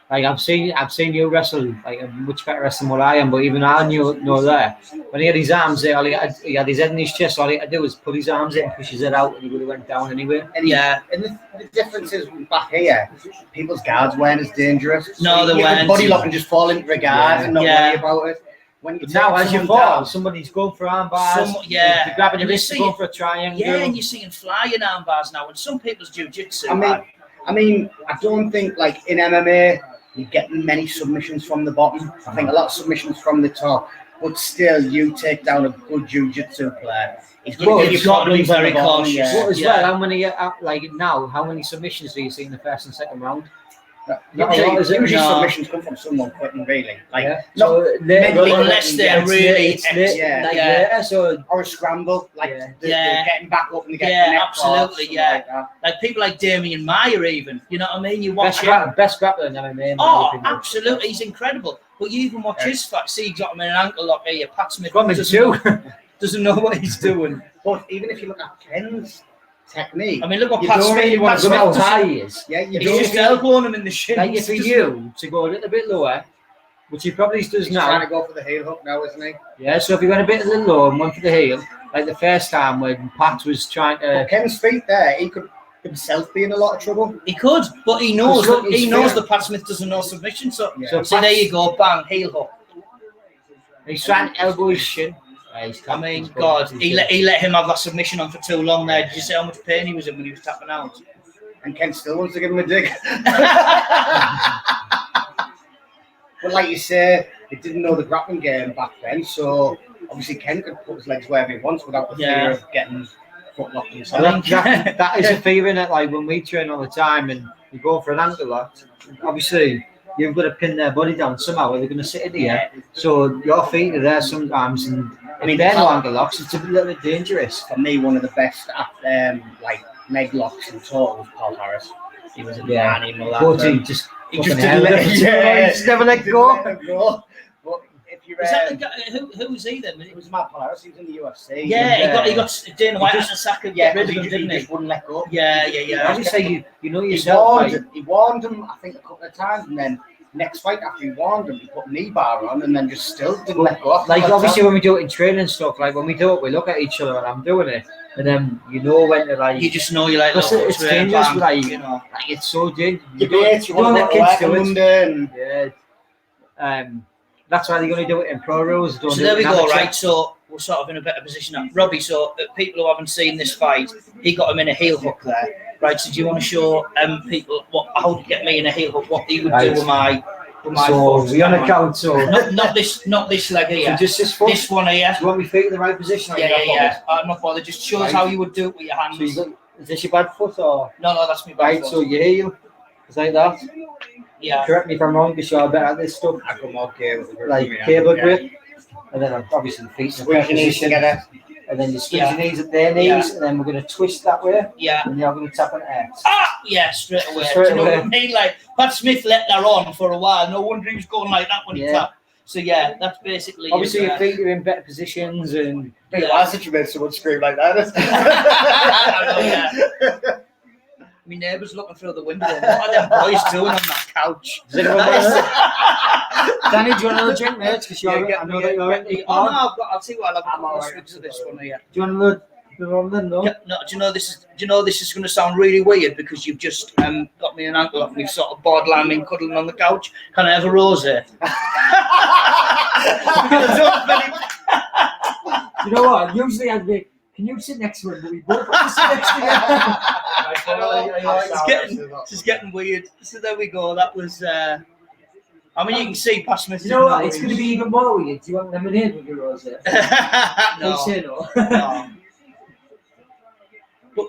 Like, I've seen you wrestle, like a much better wrestler than what I am, but even I know there. When he had his arms there, he had his head in his chest, all he had to do was put his arms in, push his head out, and he would have went down anyway. And and the difference is back here, people's guards weren't as dangerous. No, they weren't. Body lock and just fall into the guard and not worry about it. When you now, as you fall, somebody's going for arm bars. You're grabbing your wrist, going for a triangle. Yeah, and you're seeing flying arm bars now. And some people's jiu-jitsu. I mean, I don't think like in MMA you get many submissions from the bottom. I think a lot of submissions from the top. But still, you take down a good jiu-jitsu player. You've got to be very cautious. Well, as well, how many submissions do you see in the first and second round? Usually submissions come from someone quitting, really. Like, unless they're really, or a scramble, like they're getting back up and they get the neck absolutely, like people like Damien Meyer, even. You know what I mean? You watch best grappler in MMA. Oh, absolutely, he's incredible. But you even watch his fight. See, he got him in an ankle lock here. Pat Smith doesn't know what he's doing. But even if you look at Ken's technique, I mean, look what Pat Smith. Really want to know how high he is. Yeah, he's just elbowing him in the shin. Like for you to go a little bit lower, which he probably does he's now. Trying to go for the heel hook now, isn't he? Yeah. So if he went a bit low and went for the heel, like the first time when Pat was trying to. But Ken's feet there, he could himself be in a lot of trouble. He could, but he knows that Pat Smith doesn't know submission. So there you go, bang, heel hook. He's trying to elbow his shin. I mean, God, he let him have that submission on for too long there. Did you see how much pain he was in when he was tapping out? And Ken still wants to give him a dig. But like you say, he didn't know the grappling game back then, so obviously Ken could put his legs wherever he wants without the fear of getting foot locked himself. That is a fear in it. Like when we train all the time and you go for an ankle lock, obviously you've got to pin their body down somehow, or they're going to sit in here. So your feet are there sometimes, and I mean, they're no ankle locks. It's a little bit dangerous. For me, one of the best at like leg locks in total was Paul Harris. He was a man, he just never let go. But if you who was he then? It was Matt Paul Harris. He was in the UFC. Yeah, he got Dana White as a sack. Yeah, rid of him, didn't he? Just wouldn't let go. Yeah. I just say you know yourself. He warned him, I think, a couple of times, and then next fight after he warned him, he put knee bar on, and then just still didn't let go. Like obviously when we do it in training and stuff, like when we do it, we look at each other and I'm doing it, and then you know when to like. You just know you like. It's dangerous, like you know, like it's so dangerous. You don't let kids do it. Yeah. That's why they only do it in pro rules. So there we go, right? So we're sort of in a better position now. Robbie, so people who haven't seen this fight, he got him in a heel hook there, right? So do you want to show people how to get me in a heel hook? What he would do with my so we're on a count, so not this leg here. So just this foot? This one here. Do you want me feet in the right position? Yeah. I'm not bothered. Just show us how you would do it with your hands. So is this your bad foot or? No, that's my bad foot. So your heel is like that. Yeah. Correct me if I'm wrong, because you're better at this stuff. I come okay with the like cable grip, and then obviously the feet squeeze your knees together, and then you squeeze your knees at their knees, and then we're going to twist that way. Yeah. And you're going to tap on air. Straight away. Do you know what I mean? Like Pat Smith let that on for a while. No wonder he was going like that when he tapped. So yeah, that's basically. Obviously, your feet are in better positions, and why did you make someone scream like that? I know, my neighbour's looking through the window. What are them boys doing on that couch? Danny, do you want another drink, mate? Because I know that you're empty. Oh no, I'll see what I'll have. Right to this one here. Do you want another? No. Yeah, no. Do you know this is going to sound really weird because you've just got me an ankle up and we've sort of borderline been cuddling on the couch. Can I have a rosé? You know what? Usually I'd be. Can you sit next to him? But we both have to sit next to him. It's getting weird. So there we go. That was. I mean, you can see past me. You know what? It's going to be even more weird. Do you want lemonade with your rosé? No. Say no. No. But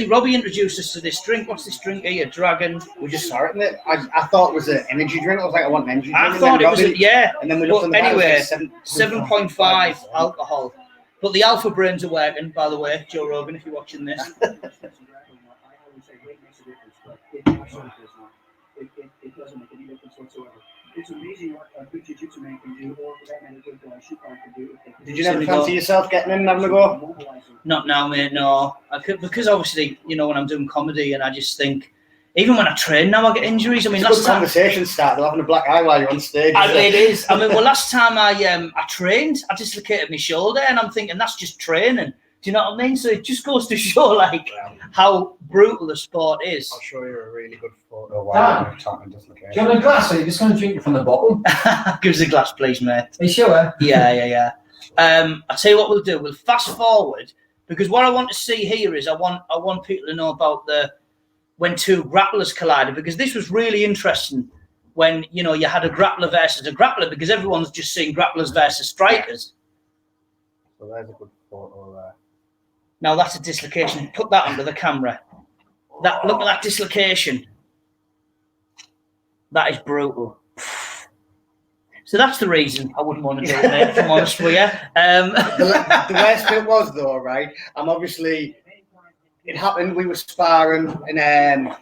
Robbie introduced us to this drink. What's this drink here? Dragon. We just saw it in it. I thought it was an energy drink. I was like, I want an energy drink. I thought it was and then we looked on the anyway, 7.5 alcohol. But the alpha brains are working, by the way, Joe Rogan, if you're watching this. It doesn't make any difference whatsoever. It's amazing what a good jiu-jitsu man can do, or for that matter, a good shoot can do. Did you never fancy yourself getting in and having a go? Not now, mate, no. Because obviously, you know, when I'm doing comedy and I just think, even when I train now, I get injuries. I mean, last time conversation started, having a black eye while you're on stage. It is. I mean, last time I trained, I dislocated my shoulder, and I'm thinking that's just training. Do you know what I mean? So it just goes to show, like, how brutal the sport is. I'll show you a really good photo while I'm talking dislocation. Do you want a glass, or are you just going to drink it from the bottle? Give us a glass, please, mate. Are you sure? Yeah. I'll tell you what we'll do. We'll fast forward, because what I want to see here is I want people to know about when two grapplers collided, because this was really interesting when, you know, you had a grappler versus a grappler, because everyone's just seeing grapplers versus strikers. So there's a good photo there. Now that's a dislocation. Put that under the camera. Look at that dislocation. That is brutal. So that's the reason I wouldn't want to do it, mate, if I'm honest with you. The worst bit was, though, right? It happened, we were sparring, and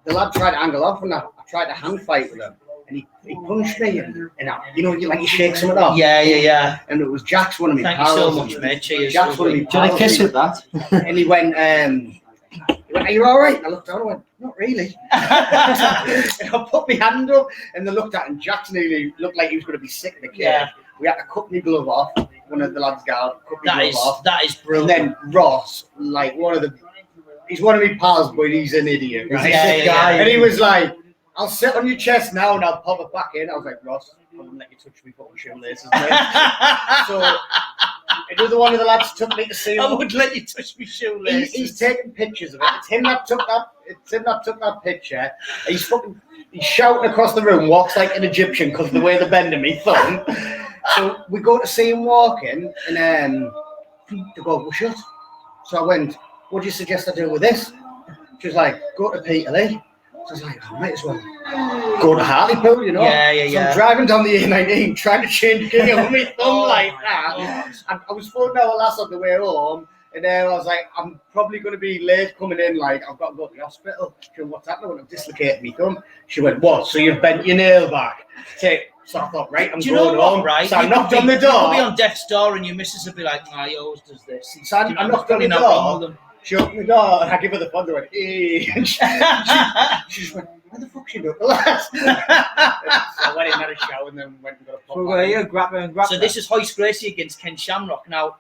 the lad tried to angle off, and I tried to hand fight with him. And he punched me, and you shake something off. Yeah. And it was Jack's one of my Thank pals. you so much, mate. Cheers. Jack's one of my pals. Did I kiss with that? And he went, are you all right? And I looked down and went, not really. And I put my hand up, and they looked at it, and Jack's nearly looked like he was going to be sick in the cage. Yeah. We had to cut my glove off. One of the lads got cut my glove off. That is brutal. And then Ross, like he's one of my pals, but he's an idiot. Right? Yeah. And he was like, I'll sit on your chest now and I'll pop it back in. I was like, Ross, I wouldn't let you touch me fucking shoelaces, mate. So another one of the lads took me to see him. I would let you touch me shoelaces. He's taking pictures of it. It's him that took that picture. He's shouting across the room, walks like an Egyptian because of the way they're bending me thumb. So we go to see him walking, and they go, well, shut. So I went, what do you suggest I do with this? She was like, go to Peterlee. So I was like, I might as well go to Hartlepool, you know. Yeah. So I'm driving down the A19, trying to change gear with my thumb like that. And I was phoning our lass on the way home, and then I was like, I'm probably going to be late coming in, like, I've got to go to the hospital. She went, what's happening? I've dislocated my thumb. She went, what? So you've bent your nail back? So I thought, right, I'm going home. Right? So I knocked on the door. You'll be on death's door, and your missus will be like, nah, he always does this. So I knocked on the door. She opened the door, and I give her the phone. I went, hey. And she just went, where the fuck's she doing? So I went in, had a shower, and then went and got a pop. Well, yeah, grab her. So this is Hoist Gracie against Ken Shamrock. Now,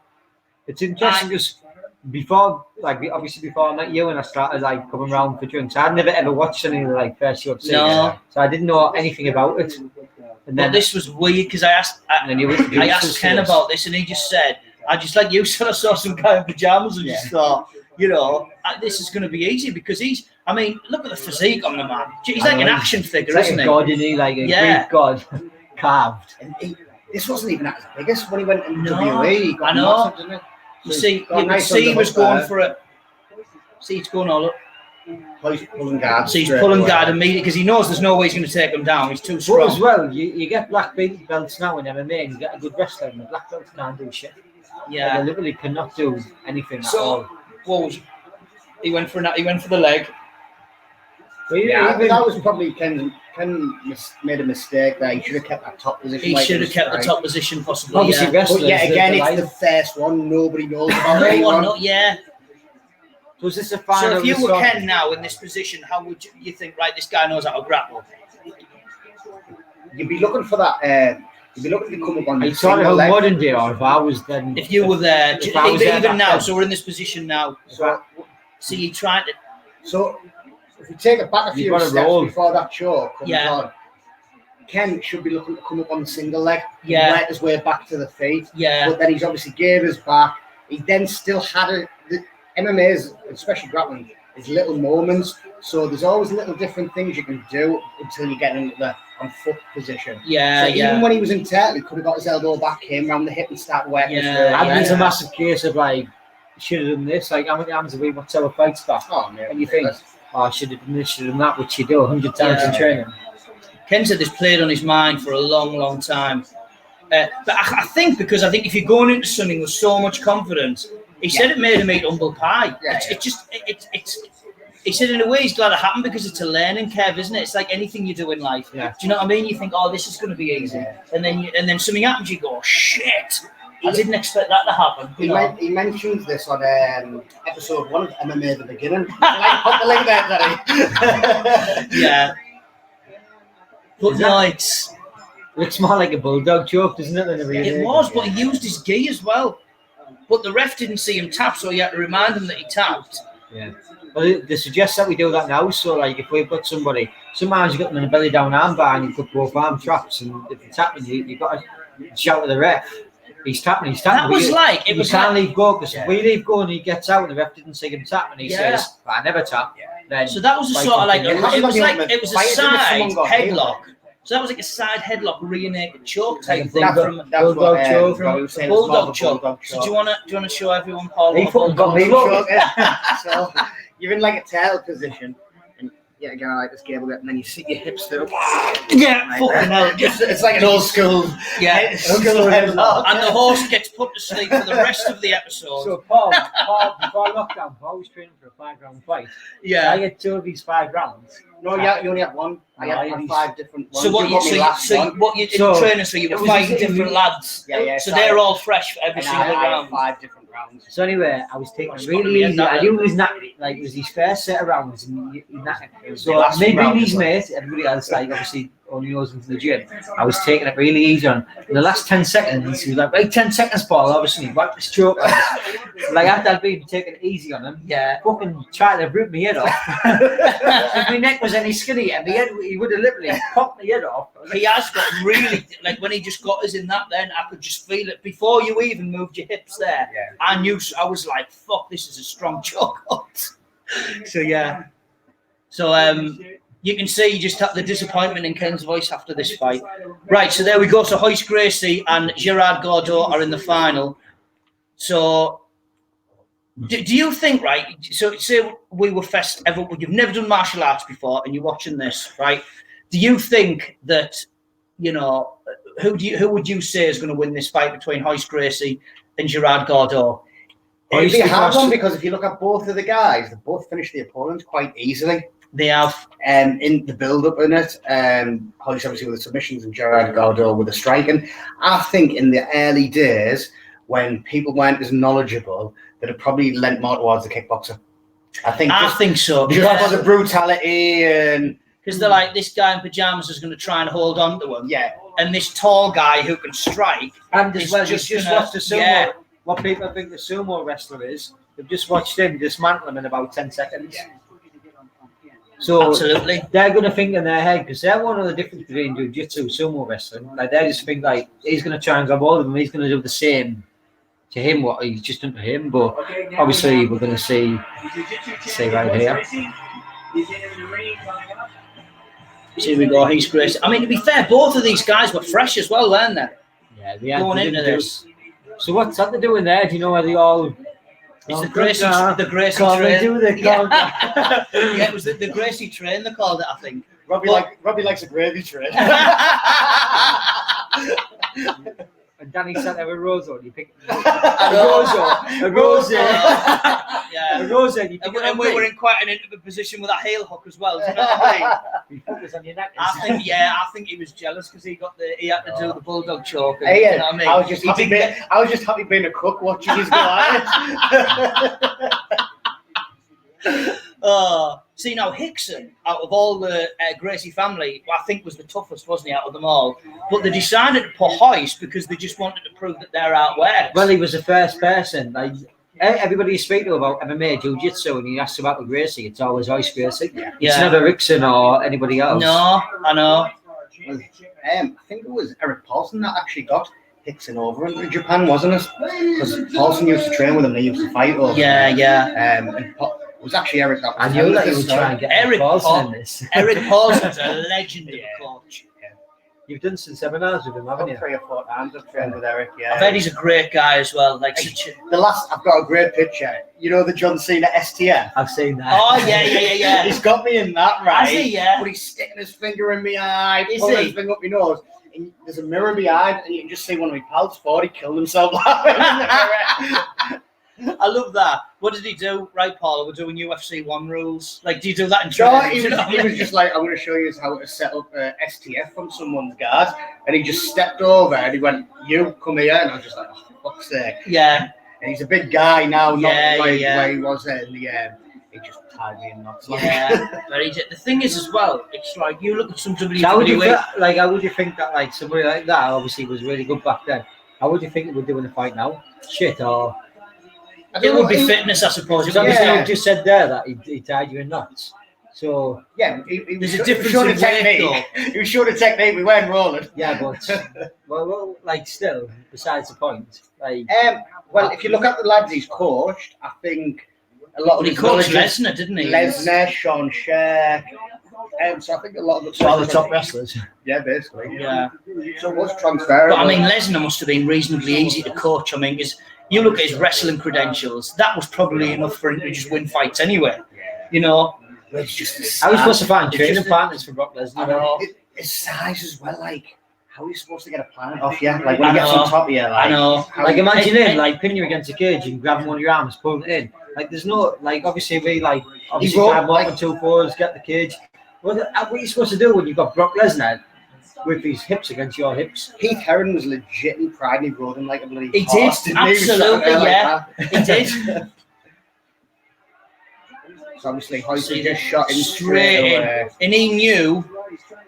it's interesting because before I met you and I started like coming around for drinks, I'd never ever watched any of the like first UFC. No. So I didn't know anything about it. And then this was weird because I asked Ken about this, and he just said, I just like you said, I saw some guy in pajamas and just thought, this is going to be easy because look at the physique on the man. He's like an action figure, isn't he? God, isn't he? Like a Greek god carved. And this wasn't even at his biggest when he went in WWE. I know. You see, he was going for it. See, it's going all up. He's pulling guard. So he's pulling guard immediately because he knows there's no way he's going to take him down. He's too strong. But as well, you get black belts now in MMA and you get a good wrestler and the black belts can't do shit. Yeah. They literally cannot do anything at all. He went for the leg. That was probably Ken made a mistake there. He should have kept that top position. He should have kept the top position possibly. Obviously, but again, it's the first one. Nobody knows about anyone. Was this a final? So if you were Ken now in this position, how would you think? Right, this guy knows how to grapple. You'd be looking for that. You'd be looking to come up on. It's sort of modern day, or if I was then. If you were there, even now, so we're in this position now. So you trying to. So if we take it back a few steps before that choke comes on, Ken should be looking to come up on the single leg. Yeah. Work his way back to the feet. Yeah. But then he's obviously gave his back. He then still had the MMA's, especially grappling, is little moments. So there's always little different things you can do until you get into the on foot position. Yeah, so even when he was in turtle, he could have got his elbow back, came around the hip and start working. It's a massive case of like, should have done this. Like, how many times have we watched our fights back? And you think, I should have done this, should have done that, which you do 100 times in training. Ken said this played on his mind for a long, long time. But I think if you're going into something with so much confidence, he said it made him eat humble pie. He said in a way he's glad it happened because it's a learning curve, isn't it? It's like anything you do in life. Yeah. Do you know what I mean? You think, this is going to be easy, and then something happens. You go, shit! I didn't expect that to happen. He mentions this on episode 1 of MMA at the beginning. Put the link there, Daddy. Yeah. But no, it's more like a bulldog choke, doesn't it? It was, but he used his gi as well. But the ref didn't see him tap, so he had to remind him that he tapped. Yeah. Well, they suggest that we do that now. So, like, if we've got somebody, sometimes you got them in a belly down armbar and you put both arm traps, and if it's happening, you got to shout at the ref. He's tapping. That was you can't leave go because if we leave go and he gets out and the ref didn't see him tap and he says, I never tap. Then so that was a sort of like it was a side headlock. So that was like a side headlock, rear naked choke type thing from bulldog choke. So do you wanna show everyone, Paul? He fucking got me. So you're in like a tail position, and yeah, again, I like this game a bit, and then you sit your hips through. Yeah, fucking hell. It's like an old school. Yeah, headlock. and the horse gets put to sleep for the rest of the episode. So Paul, before lockdown, Paul was training for a 5-round fight. Yeah. I had 2 of these 5 rounds. No, yeah, you only had one. I had 5 different ones. So what you in training? So you were fighting different lads. Yeah. So they're all fresh for every single I round. had 5 different rounds. So anyway, I was taking it really easy. I knew it was not like it was his first set of rounds, and so maybe his mates, everybody else, like obviously only goes into the gym. I was taking it really easy on. In the last 10 seconds, he was like, "Right, 10 seconds, Paul." Obviously, wipe the stroke. Like after I'd been taking it easy on him, fucking tried to rip my head off. If my neck was any skinny, and my head, he would have literally popped my head off. He has got really, like when he just got us in that, then I could just feel it before you even moved your hips there. Yeah. I was like, "Fuck, this is a strong chokehold." So yeah. So you can see just the disappointment in Ken's voice after this fight. Right, so there we go. So Royce Gracie and Gerard Gordeau are in the final. So do you think, right? So say we were you've never done martial arts before, and you're watching this, right? Do you think that, you know, who would you say is going to win this fight between Royce Gracie and Gerard Gordeau? It'd be a hard one because if you look at both of the guys, they both finished the opponents quite easily. They have. In the build-up in it, Royce obviously with the submissions and Gerard Gordeau with the striking. I think in the early days, when people weren't as knowledgeable, that it probably lent more towards the kickboxer. I think so. Because of the brutality and... Because they're like, this guy in pajamas is going to try and hold on to him. Yeah. And this tall guy who can strike. And as well, just watched the sumo. Yeah. What people think the sumo wrestler is, they've just watched him dismantle him in about 10 seconds. Yeah. So absolutely, they're going to think in their head, because they're one of the difference between jiu-jitsu and sumo wrestling. Like they just think like he's going to try and grab all of them. He's going to do the same to him what he's just done to him. But obviously, we're going to see right here. Here we go. He's great. I mean, to be fair, both of these guys were fresh as well, weren't they? Yeah, going into this. So what's that they're doing there? Do you know where they all? It's the Gracie train. Yeah, it was the Gracie train. They called it, I think. Robbie likes a gravy train. And Danny sat there with Rosa, and you pick a Rosa. Yeah, a Rosa. And we were in quite an intimate position with a heel hook as well. Do you know what I mean? You focus on your neck. I think he was jealous because he had to do the bulldog choke. Hey, you know what I mean? I was just happy being a cook watching his guy. See now, Hickson, out of all the Gracie family, I think was the toughest, wasn't he, out of them all? But they decided to put Royce because they just wanted to prove that they're outweighed. Well, he was the first person. Like everybody you speak to about MMA, jiu-jitsu, and he asks about the Gracie, it's always Royce Gracie. Yeah. It's never Rickson or anybody else. No, I know. Well, I think it was Eric Paulson that actually got Hickson over in Japan, wasn't it? Because Paulson used to train with him, they used to fight over him. It was actually Eric that was I knew that he would try and get Eric Paulson in this. Eric Paulson's a legend of a coach. Yeah. You've done some seminars with him, haven't you? 3 or 4 times I've trained with Eric, yeah. I bet he's a great guy as well. Like I've got a great picture. You know the John Cena STF? I've seen that. Oh, yeah. He's got me in that, right? Has he, yeah? But he's sticking his finger in my eye, pulling his finger up my nose. And there's a mirror behind, and you can just see one of my pals before he killed himself laughing in the mirror. I love that. What did he do? Right, Paul, we're doing UFC 1 rules. Like, do you do that in training? He was just like, I'm going to show you how to set up STF from someone's guard. And he just stepped over and he went, you come here. And I was just like, oh, for fuck's sake. Yeah. And he's a big guy now, not where he was in the he just tied me in knots. Yeah. But the thing is as well, it's like you look at some WWE. How would you think that like somebody like that obviously was really good back then? How would you think it would do in a fight now? Shit, or it would be fitness, I suppose. You just said there that he tied you in knots. So yeah, there's a difference in technique. He was short of technique. We weren't rolling. Yeah, but well, like still, besides the point, like well, if you look at the lads he's coached, I think a lot of he coached Lesnar, didn't he? Lesnar, Sean Sherk. So I think a lot of the top wrestlers. Yeah, basically. Yeah. So it was transferable. But I mean, Lesnar must have been reasonably easy to coach. I mean, because you look at his wrestling credentials, that was probably enough for him to just win fights anyway. You know, It's just How are you supposed to find training partners for Brock Lesnar? I know. His size as well, like, how are you supposed to get a planet off you? Like, when he gets on top of you, like... I know. Like, imagine like, pinning you against a cage and grabbing one of your arms, pulling it in. Like, there's no... Like, obviously, grab one and 2 fours, get the cage. What are you supposed to do when you've got Brock Lesnar with his hips against your hips? Heath Herring was legit in pride, and he rode him like a bloody He horse, did, didn't he? absolutely, yeah. He did. So obviously, Hoyt just shot him straight away. And he knew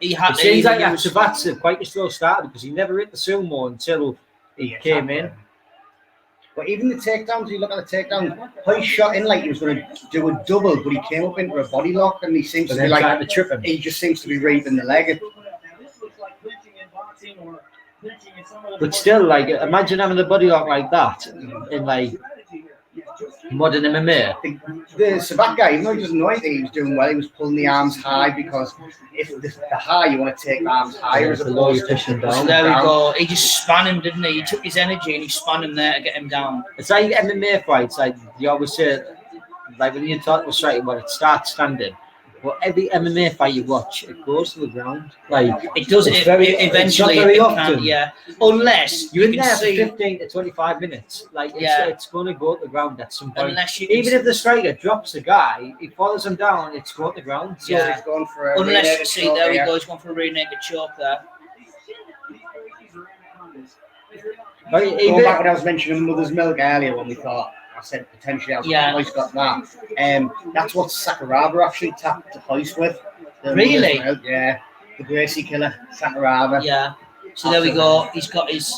he had to. It seems like that's quite a slow start because he never hit the sumo until he came in. But even the takedowns, you look at the takedown, Hoyt shot in like he was going to do a double, but he came up into a body lock and he seems to be like to trip him. He just seems to be reading the leg. But still, like, imagine having a body lock like that in like modern MMA. The Sabat guy, even though he doesn't know anything, he was doing well. He was pulling the arms high because if the high, you want to take the arms higher as opposed to pushing down. So there we go. He just spun him, didn't he? He took his energy and he spun him there to get him down. It's like MMA fights. Like you always say, like when you talk about striking, when it starts standing. But every MMA fight you watch, it goes to the ground. Like it does. Eventually, it's not very often. Yeah, unless you're in there for 15 to 25 minutes. Like it's going to go to the ground at some point. Unless even if the striker drops the guy, he follows him down. It's going to the ground. So he's going for a unless there we go. He's going for a rear naked choke there. Going back when I was mentioning Mother's Milk earlier, when we thought. I said potentially Hoist got that. That's what Sakuraba actually tapped Hoist with. Really? Yeah. The Gracie killer, Sakuraba. Yeah. So there we go. He's got his.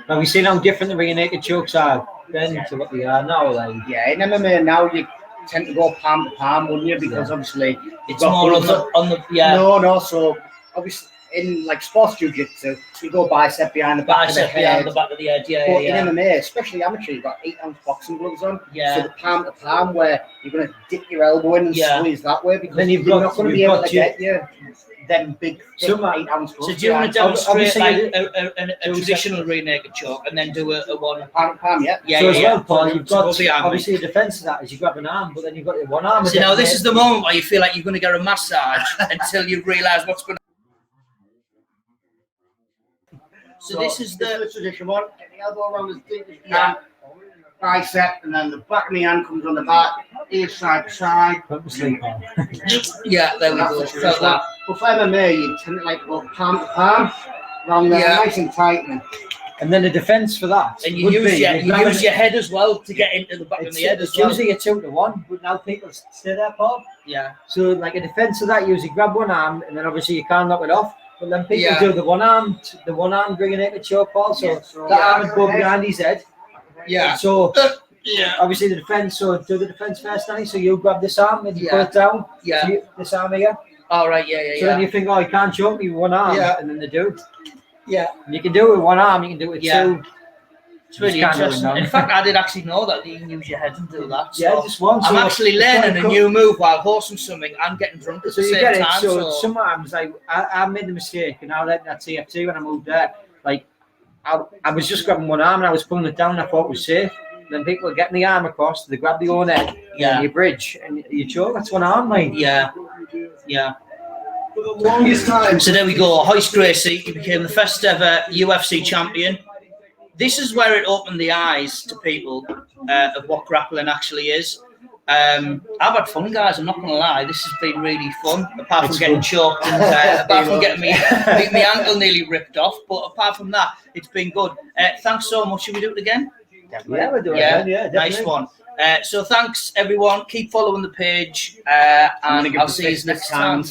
Have you seen how different the rear naked chokes are then to what they are now? Like yeah, in MMA now you tend to go palm to palm, wouldn't you? Because obviously it's more on the No. So obviously. In like sports jiu-jitsu, you go bicep behind the back of the head. But in MMA, especially amateur, you've got 8-ounce boxing gloves on. Yeah. So the palm to palm, where you're going to dip your elbow in and squeeze that way, because then you're not going to be able to get you them big 8-ounce gloves. So do you want to demonstrate like a traditional rear naked choke and then do a one palm to palm? Yeah. So as well, Paul, you've got obviously a defense of that is you grab an arm, but then you've got your one arm. So now this is the moment where you feel like you're going to get a massage until you realise what's going to. So this is the tradition one. Get the elbow around as deep as you can. Bicep, and then the back of the hand comes on the back, ear side to side. Yeah, there we go. But for MMA, you tend to like go palm to palm, around there, nice and tight. And then the defense for that. And you use your head as well to get into the back of the head as well. It's usually a 2-to-1, but now people stay there, Paul. Yeah. So like a defense of that, you usually grab one arm, and then obviously you can't knock it off. But then people do the one arm bringing it to choke, Paul. So that arm would go behind his head. Yeah. So obviously the defense. So do the defense first, Danny. So you grab this arm and you put it down. Yeah. So this arm here. All right. Yeah. So then you think, you can't choke me with one arm. Yeah. And then they do. Yeah. And you can do it with one arm. You can do it with two. It's really interesting. In fact, I did actually know that you can use your head and do that. So yeah, just one. I'm actually learning a new move while horsing something and getting drunk at the same time. So sometimes I made the mistake, and I let that TFT when I moved there. Like I was just grabbing one arm and I was pulling it down. And I thought it was safe. Then people are getting the arm across. They grab the own head. And you bridge and you choke. That's one arm, like. Yeah. For the longest time. So there we go. Hoist Gracie, he became the first ever UFC champion. This is where it opened the eyes to people of what grappling actually is. I've had fun, guys. I'm not going to lie. This has been really fun. Apart from getting choked and apart from getting my ankle nearly ripped off. But apart from that, it's been good. Thanks so much. Should we do it again? Yeah, we'll do it again. Yeah, nice one. So thanks, everyone. Keep following the page. And I'll see you next time.